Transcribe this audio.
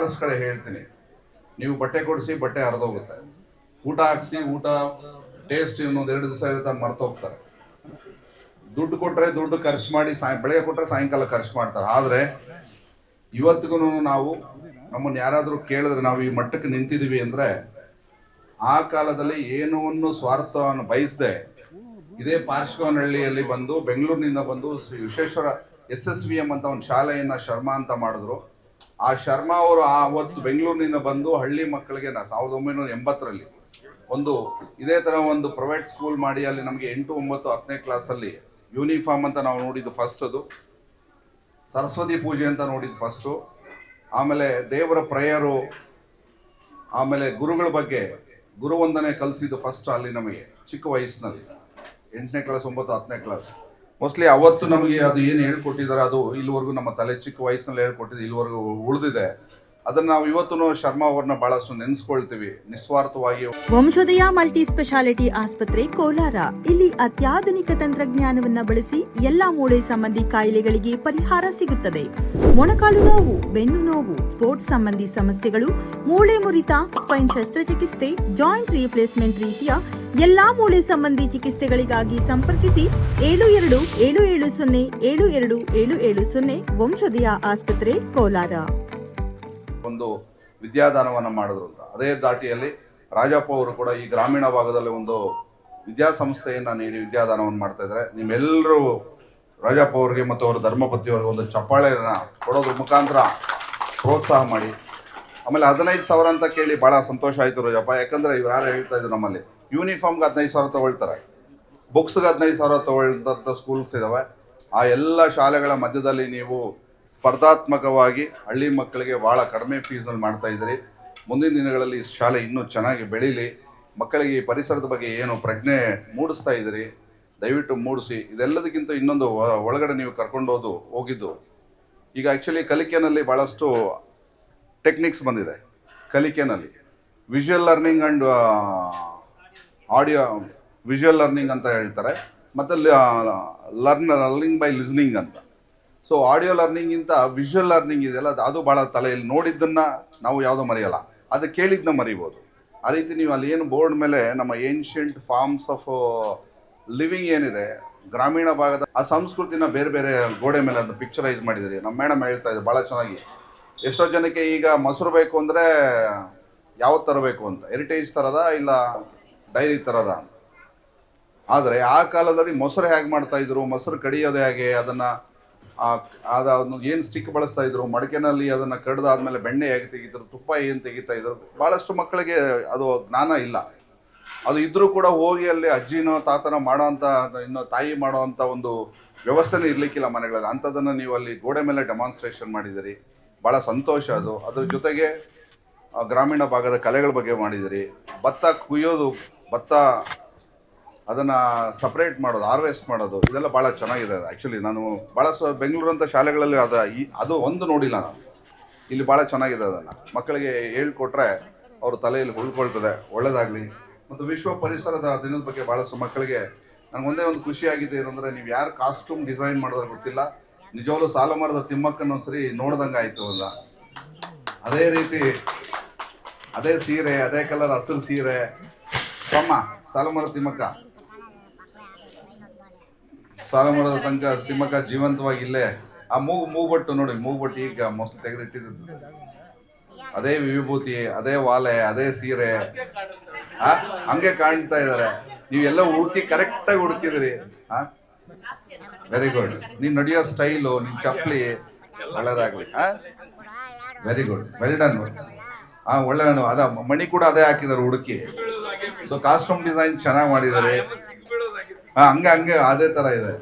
ಬಹಳಷ್ಟು ಕಡೆ ಹೇಳ್ತೀನಿ, ನೀವು ಬಟ್ಟೆ ಕೊಡಿಸಿ ಬಟ್ಟೆ ಹರಿದೋಗುತ್ತೆ, ಊಟ ಹಾಕ್ಸಿ ಊಟ ಟೇಸ್ಟ್ ಇನ್ನೊಂದು 2 ದಿವಸ ಇರುತ್ತೆ ಮರ್ತೋಗ್ತಾರೆ. ದುಡ್ಡು ಕೊಟ್ಟರೆ ದುಡ್ಡು ಖರ್ಚು ಮಾಡಿ ಬೆಳಗ್ಗೆ ಕೊಟ್ಟರೆ ಸಾಯಂಕಾಲ ಖರ್ಚು ಮಾಡ್ತಾರೆ. ಆದರೆ ಇವತ್ತಿಗೂ ನಾವು ನಮ್ಮನ್ನು ಯಾರಾದರೂ ಕೇಳಿದ್ರೆ ನಾವು ಈ ಮಟ್ಟಕ್ಕೆ ನಿಂತಿದ್ದೀವಿ ಅಂದರೆ ಆ ಕಾಲದಲ್ಲಿ ಏನವನ್ನು ಸ್ವಾರ್ಥವನ್ನು ಬಯಸದೆ ಇದೇ ಪಾರ್ಶ್ವನಹಳ್ಳಿಯಲ್ಲಿ ಬಂದು ಬೆಂಗಳೂರಿನಿಂದ ಬಂದು ವಿಶ್ವೇಶ್ವರ SSVM ಅಂತ ಒಂದು ಶಾಲೆಯನ್ನು ಶರ್ಮಾ ಅಂತ ಮಾಡಿದ್ರು. ಆ ಶರ್ಮಾ ಅವರು ಅವತ್ತು ಬೆಂಗಳೂರಿನಿಂದ ಬಂದು ಹಳ್ಳಿ ಮಕ್ಕಳಿಗೆ 1980ರಲ್ಲಿ ಒಂದು ಇದೇ ಥರ ಒಂದು ಪ್ರೈವೇಟ್ ಸ್ಕೂಲ್ ಮಾಡಿ ಅಲ್ಲಿ ನಮಗೆ 8, 9, 10ನೇ ಕ್ಲಾಸಲ್ಲಿ ಯೂನಿಫಾರ್ಮ್ ಅಂತ ನಾವು ನೋಡಿದ್ದು ಫಸ್ಟ್, ಅದು ಸರಸ್ವತಿ ಪೂಜೆ ಅಂತ ನೋಡಿದ್ದು ಫಸ್ಟು, ಆಮೇಲೆ ದೇವರ ಪ್ರೇಯರು, ಆಮೇಲೆ ಗುರುಗಳ ಬಗ್ಗೆ ಗುರುವಂದನೆ ಕಲಿಸಿದ್ದು ಫಸ್ಟ್ ಅಲ್ಲಿ ನಮಗೆ ಚಿಕ್ಕ ವಯಸ್ಸಿನಲ್ಲಿ 8ನೇ ಕ್ಲಾಸ್ 9, 10ನೇ ಕ್ಲಾಸ್. ಮೋಸ್ಟ್ಲಿ ಅವತ್ತು ನಮಗೆ ಅದು ಏನು ಹೇಳ್ಕೊಟ್ಟಿದ್ದಾರೆ ಅದು ಇಲ್ಲಿವರೆಗೂ ನಮ್ಮ ತಲೆ ಚಿಕ್ಕ ವಯಸ್ಸಿನಲ್ಲಿ ಹೇಳ್ಕೊಟ್ಟಿದ್ದು ಇಲ್ಲಿವರೆಗೂ ಉಳಿದಿದೆ. ಅದನ್ನ ನಾವು ಇವತ್ತು ಶರ್ಮಾ ಅವ್ರನ್ನ ಬಹಳಷ್ಟು ನೆನೆಸ್ಕೊಳ್ತೀವಿ ನಿಸ್ವಾರ್ಥವಾಗಿ. ವಂಶೋದಯ ಮಲ್ಟಿ ಸ್ಪೆಷಾಲಿಟಿ ಆಸ್ಪತ್ರೆ ಕೋಲಾರ. ಇಲ್ಲಿ ಅತ್ಯಾಧುನಿಕ ತಂತ್ರಜ್ಞಾನವನ್ನ ಬಳಸಿ ಎಲ್ಲಾ ಮೂಳೆ ಸಂಬಂಧಿ ಕಾಯಿಲೆಗಳಿಗೆ ಪರಿಹಾರ ಸಿಗುತ್ತದೆ. ಮೊಣಕಾಲು ನೋವು, ಬೆನ್ನು ನೋವು, ಸ್ಪೋರ್ಟ್ಸ್ ಸಂಬಂಧಿ ಸಮಸ್ಯೆಗಳು, ಮೂಳೆ ಮುರಿತ, ಸ್ಪೈನ್ ಶಸ್ತ್ರಚಿಕಿತ್ಸೆ, ಜಾಯಿಂಟ್ ರೀಪ್ಲೇಸ್ಮೆಂಟ್ ರೀತಿಯ ಎಲ್ಲಾ ಮೂಳೆ ಸಂಬಂಧಿ ಚಿಕಿತ್ಸೆಗಳಿಗಾಗಿ ಸಂಪರ್ಕಿಸಿ 7270727770 ವಂಶೋದಯ ಆಸ್ಪತ್ರೆ ಕೋಲಾರ. ಒಂದು ವಿದ್ಯಾದಾನವನ್ನು ಮಾಡಿದ್ರು ಅಂತ ಅದೇ ದಾಟಿಯಲ್ಲಿ ರಾಜಪ್ಪ ಅವರು ಕೂಡ ಈ ಗ್ರಾಮೀಣ ಭಾಗದಲ್ಲಿ ಒಂದು ವಿದ್ಯಾಸಂಸ್ಥೆಯನ್ನು ನೀಡಿ ವಿದ್ಯಾದಾನವನ್ನು ಮಾಡ್ತಾ ಇದ್ದಾರೆ. ನಿಮ್ಮೆಲ್ಲರೂ ರಾಜಪ್ಪ ಅವರಿಗೆ ಮತ್ತು ಅವರ ಧರ್ಮಪತಿಯವರಿಗೆ ಒಂದು ಚಪ್ಪಾಳೆಯನ್ನು ಕೊಡೋದ್ರ ಮುಖಾಂತರ ಪ್ರೋತ್ಸಾಹ ಮಾಡಿ. ಆಮೇಲೆ 15,000 ಅಂತ ಕೇಳಿ ಭಾಳ ಸಂತೋಷ ಆಯಿತು ರಾಜಪ್ಪ, ಯಾಕಂದರೆ ಇವ್ರು ಯಾರು ಹೇಳ್ತಾ ಇದ್ರು ನಮ್ಮಲ್ಲಿ ಯೂನಿಫಾರ್ಮ್ಗೆ 15,000 ತೊಗೊಳ್ತಾರೆ, ಬುಕ್ಸ್ಗೆ 15,000 ತೊಗೊಳ್ದಂಥ ಸ್ಕೂಲ್ಸ್ ಇದ್ದಾವೆ. ಆ ಎಲ್ಲ ಶಾಲೆಗಳ ಮಧ್ಯದಲ್ಲಿ ನೀವು ಸ್ಪರ್ಧಾತ್ಮಕವಾಗಿ ಹಳ್ಳಿ ಮಕ್ಕಳಿಗೆ ಭಾಳ ಕಡಿಮೆ ಫೀಸ್ನಲ್ಲಿ ಮಾಡ್ತಾ ಇದ್ದೀರಿ. ಮುಂದಿನ ದಿನಗಳಲ್ಲಿ ಈ ಶಾಲೆ ಇನ್ನೂ ಚೆನ್ನಾಗಿ ಬೆಳೀಲಿ, ಮಕ್ಕಳಿಗೆ ಈ ಪರಿಸರದ ಬಗ್ಗೆ ಏನು ಪ್ರಜ್ಞೆ ಮೂಡಿಸ್ತಾ ಇದ್ದೀರಿ ದಯವಿಟ್ಟು ಮೂಡಿಸಿ. ಇದೆಲ್ಲದಕ್ಕಿಂತ ಇನ್ನೊಂದು ಒಳಗಡೆ ನೀವು ಕರ್ಕೊಂಡು ಹೋಗಿದ್ದು ಈಗ ಆ್ಯಕ್ಚುಲಿ ಕಲಿಕೆನಲ್ಲಿ ಭಾಳಷ್ಟು ಟೆಕ್ನಿಕ್ಸ್ ಬಂದಿದೆ. ಕಲಿಕೆನಲ್ಲಿ visual learning and visual learning ಅಂತ ಹೇಳ್ತಾರೆ, ಮತ್ತು ಲರ್ನಿಂಗ್ ಬೈ ಲಿಸ್ನಿಂಗ್ ಅಂತ. ಸೊ ಆಡಿಯೋ ಲರ್ನಿಂಗಿಂತ ವಿಜುವಲ್ ಲರ್ನಿಂಗ್ ಇದೆಯಲ್ಲ ಅದು ಭಾಳ ತಲೆಯಲ್ಲಿ ನೋಡಿದ್ದನ್ನು ನಾವು ಯಾವುದೋ ಮರೆಯಲ್ಲ, ಅದು ಕೇಳಿದ್ದನ್ನ ಮರಿಬೋದು. ಆ ರೀತಿ ನೀವು ಅಲ್ಲಿ ಏನು ಬೋರ್ಡ್ ಮೇಲೆ ನಮ್ಮ ಏನ್ಷಿಯಂಟ್ ಫಾರ್ಮ್ಸ್ ಆಫ್ ಲಿವಿಂಗ್ ಏನಿದೆ ಗ್ರಾಮೀಣ ಭಾಗದ ಆ ಸಂಸ್ಕೃತಿನ ಬೇರೆ ಬೇರೆ ಗೋಡೆ ಮೇಲೆ ಅದು ಪಿಕ್ಚರೈಸ್ ಮಾಡಿದಿರಿ. ನಮ್ಮ ಮೇಡಮ್ ಹೇಳ್ತಾ ಇದ್ದಾರೆ ಭಾಳ ಚೆನ್ನಾಗಿ. ಎಷ್ಟೋ ಜನಕ್ಕೆ ಈಗ ಮೊಸರು ಬೇಕು ಅಂದರೆ ಯಾವತ್ತು ತರಬೇಕು ಅಂತ, ಹೆರಿಟೇಜ್ ಥರದ ಇಲ್ಲ ಡೈರಿ ಥರದ ಅಂತ. ಆದರೆ ಆ ಕಾಲದಲ್ಲಿ ಮೊಸರು ಹೇಗೆ ಮಾಡ್ತಾಯಿದ್ರು, ಮೊಸರು ಕಡಿಯೋದು ಹೇಗೆ, ಅದನ್ನು ಏನು ಸ್ಟಿಕ್ ಬಳಸ್ತಾ ಇದ್ರು, ಮಡಕೆನಲ್ಲಿ ಅದನ್ನು ಕಡ್ದಾದ್ಮೇಲೆ ಬೆಣ್ಣೆ ಹೇಗೆ ತೆಗಿತಾರೆ, ತುಪ್ಪ ಏನು ತೆಗಿತಾ ಇದ್ರು, ಭಾಳಷ್ಟು ಮಕ್ಕಳಿಗೆ ಅದು ಜ್ಞಾನ ಇಲ್ಲ. ಅದು ಇದ್ರೂ ಕೂಡ ಹೋಗಿ ಅಲ್ಲಿ ಅಜ್ಜಿನೋ ತಾತನೋ ಮಾಡೋವಂಥ ಇನ್ನೂ ತಾಯಿ ಮಾಡೋವಂಥ ಒಂದು ವ್ಯವಸ್ಥೆನೇ ಇರಲಿಕ್ಕಿಲ್ಲ ಮನೆಗಳಲ್ಲಿ. ಅಂಥದ್ದನ್ನು ನೀವು ಅಲ್ಲಿ ಗೋಡೆ ಮೇಲೆ ಡೆಮಾನ್ಸ್ಟ್ರೇಷನ್ ಮಾಡಿದಿರಿ, ಭಾಳ ಸಂತೋಷ ಅದು. ಅದ್ರ ಜೊತೆಗೆ ಗ್ರಾಮೀಣ ಭಾಗದ ಕಲೆಗಳ ಬಗ್ಗೆ ಮಾಡಿದಿರಿ. ಭತ್ತ ಕುಯ್ಯೋದು, ಭತ್ತ ಅದನ್ನು ಸಪ್ರೇಟ್ ಮಾಡೋದು, ಹಾರ್ವೆಸ್ಟ್ ಮಾಡೋದು, ಇದೆಲ್ಲ ಭಾಳ ಚೆನ್ನಾಗಿದೆ. ಆ್ಯಕ್ಚುಲಿ ನಾನು ಭಾಳ ಬೆಂಗಳೂರಂಥ ಶಾಲೆಗಳಲ್ಲಿ ಅದು ಒಂದು ನೋಡಿಲ್ಲ ನಾನು. ಇಲ್ಲಿ ಭಾಳ ಚೆನ್ನಾಗಿದೆ. ಅದನ್ನು ಮಕ್ಕಳಿಗೆ ಹೇಳ್ಕೊಟ್ರೆ ಅವ್ರ ತಲೆಯಲ್ಲಿ ಉಳ್ಕೊಳ್ತದೆ. ಒಳ್ಳೆಯದಾಗಲಿ. ಮತ್ತು ವಿಶ್ವ ಪರಿಸರದ ದಿನದ ಬಗ್ಗೆ ಭಾಳಷ್ಟು ಮಕ್ಕಳಿಗೆ ನನಗೊಂದೇ ಒಂದು ಖುಷಿಯಾಗಿದೆ ಏನಂದರೆ, ನೀವು ಯಾರು ಕಾಸ್ಟ್ಯೂಮ್ ಡಿಸೈನ್ ಮಾಡಿದ್ರೆ ಗೊತ್ತಿಲ್ಲ, ನಿಜವಾಗ್ಲೂ ಸಾಲುಮರದ ತಿಮ್ಮಕ್ಕನ ಒಂದ್ಸರಿ ನೋಡ್ದಂಗೆ ಆಯಿತು ಅಲ್ಲ. ಅದೇ ರೀತಿ ಅದೇ ಸೀರೆ, ಅದೇ ಕಲರ್ ಹಸಿರು ಸೀರೆ, ಸಾಲುಮರದ ತಿಮ್ಮಕ್ಕ, ಸಾಲುಮರದ ತನಕ ತಿಮ್ಮಕ್ಕ ಜೀವಂತವಾಗಿ ಇಲ್ಲೇ. ಆ ಮೂಗ್ಬಟ್ಟು ನೋಡಿ, ಮೂಗ್ಬಟ್ಟು ಈಗ ಮೋಸ್ಟ್ಲಿ ತೆಗೆದಿಟ್ಟಿದ್ದು. ಅದೇ ವಿಭೂತಿ, ಅದೇ ವಾಲೆ, ಅದೇ ಸೀರೆ, ಹಂಗೆ ಕಾಣ್ತಾ ಇದ್ದಾರೆ. ನೀವೆಲ್ಲ ಹುಡುಕಿ ಕರೆಕ್ಟಾಗಿ ಹುಡುಕಿದಿರಿ. Very good. ನೀನು ನಡೆಯೋ ಸ್ಟೈಲು, ನಿನ್ನ ಚಪ್ಪಲಿ ಒಳ್ಳೆದಾಗಲಿ. Very good, well done. ಒಳ್ಳೆಯವನು. ಅದ ಮಣಿ ಕೂಡ ಅದೇ ಹಾಕಿದ್ದಾರೆ ಹುಡುಕಿ. ಸೊ ಕಾಸ್ಟ್ಯೂಮ್ ಡಿಸೈನ್ ಚೆನ್ನಾಗಿ ಮಾಡಿದ್ದಾರೆ. ಹಂಗೆ ಅದೇ ಥರ ಇದೆ.